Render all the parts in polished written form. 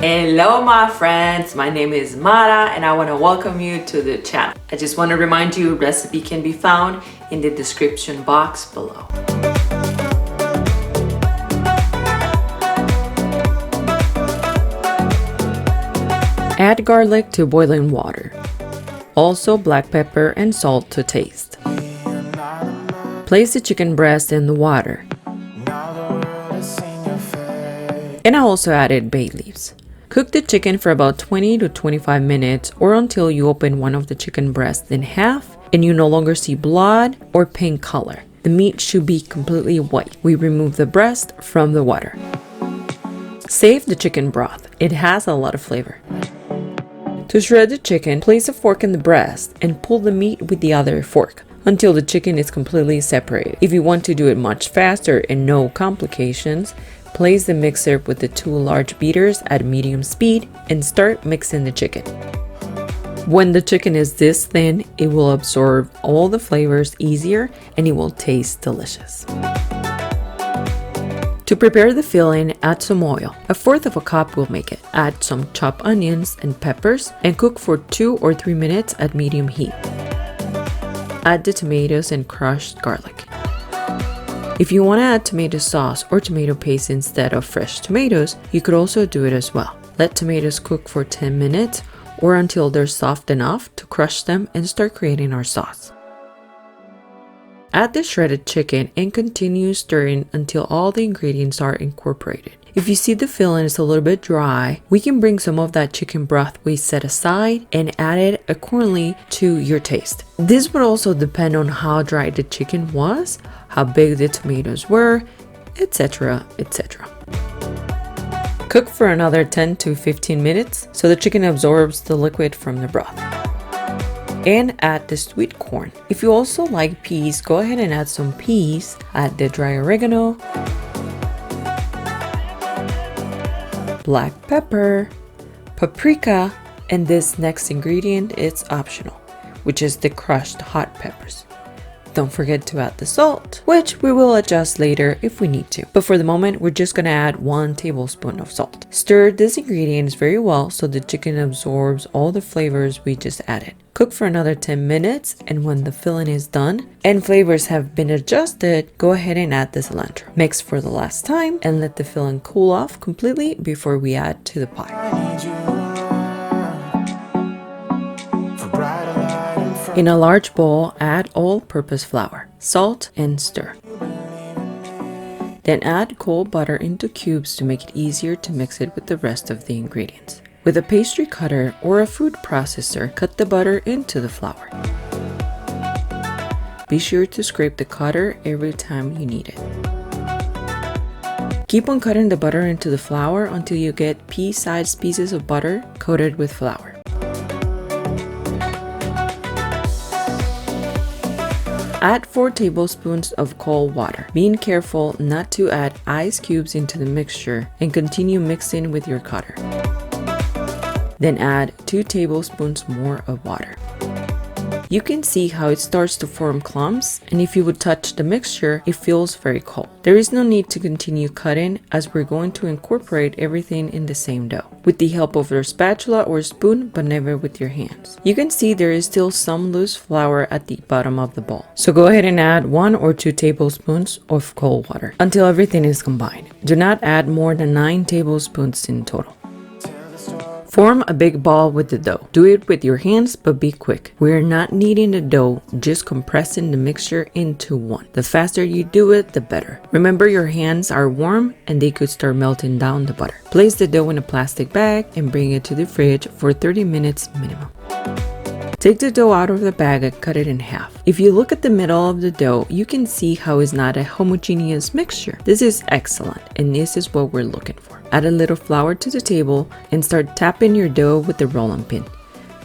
Hello my friends, my name is Mara and I want to welcome you to the channel. I just want to remind you recipe can be found in the description box below. Add garlic to boiling water. Also black pepper and salt to taste. Place the chicken breast in the water. And I also added bay leaves. Cook the chicken for about 20 to 25 minutes or until you open one of the chicken breasts in half and you no longer see blood or pink color. The meat should be completely white. We remove the breast from the water. Save the chicken broth. It has a lot of flavor. To shred the chicken, place a fork in the breast and pull the meat with the other fork until the chicken is completely separated. If you want to do it much faster and no complications, place the mixer with the 2 large beaters at medium speed and start mixing the chicken. When the chicken is this thin, it will absorb all the flavors easier and it will taste delicious. To prepare the filling, add some oil. 1/4 cup will make it. Add some chopped onions and peppers and cook for 2 or 3 minutes at medium heat. Add the tomatoes and crushed garlic. If you want to add tomato sauce or tomato paste instead of fresh tomatoes, you could also do it as well. Let tomatoes cook for 10 minutes or until they're soft enough to crush them and start creating our sauce. Add the shredded chicken and continue stirring until all the ingredients are incorporated. If you see the filling is a little bit dry, we can bring some of that chicken broth we set aside and add it accordingly to your taste. This would also depend on how dry the chicken was, how big the tomatoes were, etc., etc. Cook for another 10 to 15 minutes so the chicken absorbs the liquid from the broth. And add the sweet corn. If you also like peas, go ahead and add some peas. Add the dry oregano, black pepper, paprika, and this next ingredient is optional, which is the crushed hot peppers. Don't forget to add the salt, which we will adjust later if we need to. But for the moment, we're just gonna add 1 tablespoon of salt. Stir these ingredients very well so the chicken absorbs all the flavors we just added. Cook for another 10 minutes, and when the filling is done and flavors have been adjusted, go ahead and add the cilantro. Mix for the last time and let the filling cool off completely before we add to the pie. In a large bowl, add all-purpose flour, salt, and stir. Then add cold butter into cubes to make it easier to mix it with the rest of the ingredients. With a pastry cutter or a food processor, cut the butter into the flour. Be sure to scrape the cutter every time you need it. Keep on cutting the butter into the flour until you get pea-sized pieces of butter coated with flour. Add 4 tablespoons of cold water. Being careful not to add ice cubes into the mixture and continue mixing with your cutter. Then add 2 tablespoons more of water. You can see how it starts to form clumps, and if you would touch the mixture, it feels very cold. There is no need to continue cutting as we're going to incorporate everything in the same dough with the help of your spatula or spoon, but never with your hands. You can see there is still some loose flour at the bottom of the bowl. So go ahead and add 1 or 2 tablespoons of cold water until everything is combined. Do not add more than 9 tablespoons in total. Form a big ball with the dough. Do it with your hands, but be quick. We are not kneading the dough, just compressing the mixture into one. The faster you do it, the better. Remember, your hands are warm and they could start melting down the butter. Place the dough in a plastic bag and bring it to the fridge for 30 minutes minimum. Take the dough out of the bag and cut it in half. If you look at the middle of the dough, you can see how it's not a homogeneous mixture. This is excellent, and this is what we're looking for. Add a little flour to the table and start tapping your dough with the rolling pin.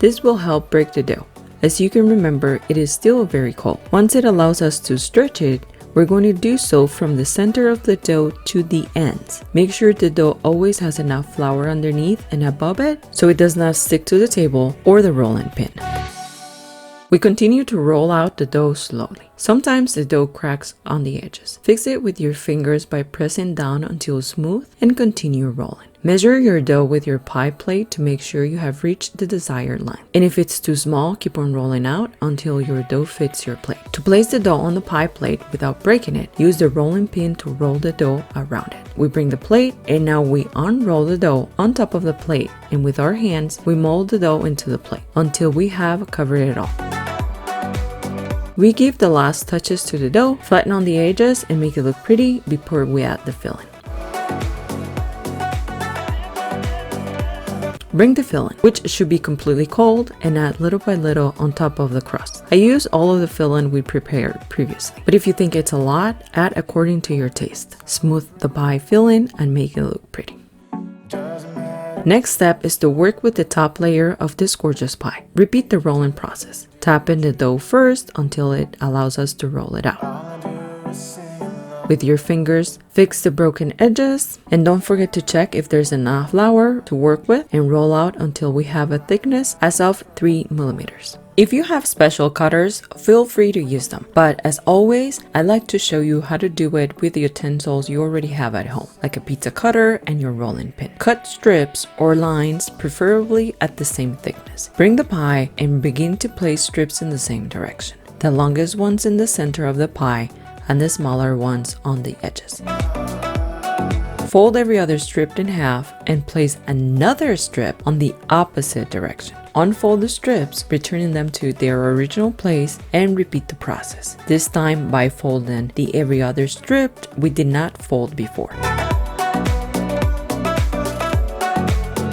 This will help break the dough. As you can remember, it is still very cold. Once it allows us to stretch it, we're going to do so from the center of the dough to the ends. Make sure the dough always has enough flour underneath and above it so it does not stick to the table or the rolling pin. We continue to roll out the dough slowly. Sometimes the dough cracks on the edges. Fix it with your fingers by pressing down until smooth and continue rolling. Measure your dough with your pie plate to make sure you have reached the desired length. And if it's too small, keep on rolling out until your dough fits your plate. To place the dough on the pie plate without breaking it, use the rolling pin to roll the dough around it. We bring the plate and now we unroll the dough on top of the plate, and with our hands, we mold the dough into the plate until we have covered it all. We give the last touches to the dough, flatten on the edges, and make it look pretty before we add the filling. Bring the filling, which should be completely cold, and add little by little on top of the crust. I use all of the filling we prepared previously, but if you think it's a lot, add according to your taste. Smooth the pie filling and make it look pretty. Next step is to work with the top layer of this gorgeous pie. Repeat the rolling process. Tap in the dough first until it allows us to roll it out. With your fingers, fix the broken edges, and don't forget to check if there's enough flour to work with, and roll out until we have a thickness as of 3 millimeters. If you have special cutters, feel free to use them. But as always, I like to show you how to do it with the utensils you already have at home, like a pizza cutter and your rolling pin. Cut strips or lines, preferably at the same thickness. Bring the pie and begin to place strips in the same direction. The longest ones in the center of the pie and the smaller ones on the edges. Fold every other strip in half and place another strip on the opposite direction. Unfold the strips, returning them to their original place, and repeat the process. This time by folding the every other strip we did not fold before.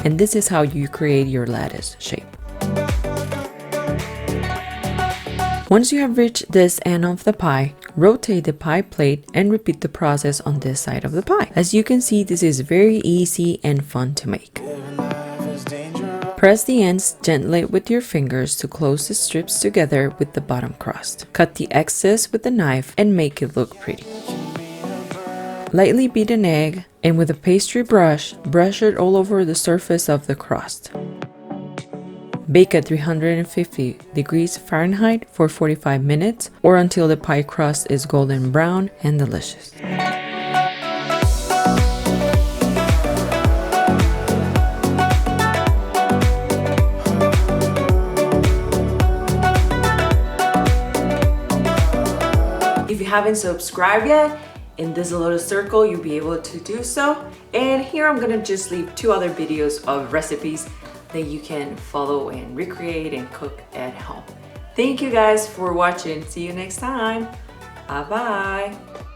And this is how you create your lattice shape. Once you have reached this end of the pie, rotate the pie plate and repeat the process on this side of the pie. As you can see, this is very easy and fun to make. Press the ends gently with your fingers to close the strips together with the bottom crust. Cut the excess with a knife and make it look pretty. Lightly beat an egg, and with a pastry brush, brush it all over the surface of the crust. Bake at 350 degrees Fahrenheit for 45 minutes or until the pie crust is golden brown and delicious. If you haven't subscribed yet, in this little circle you'll be able to do so. And here I'm gonna just leave 2 other videos of recipes that you can follow and recreate and cook at home. Thank you guys for watching. See you next time. Bye bye.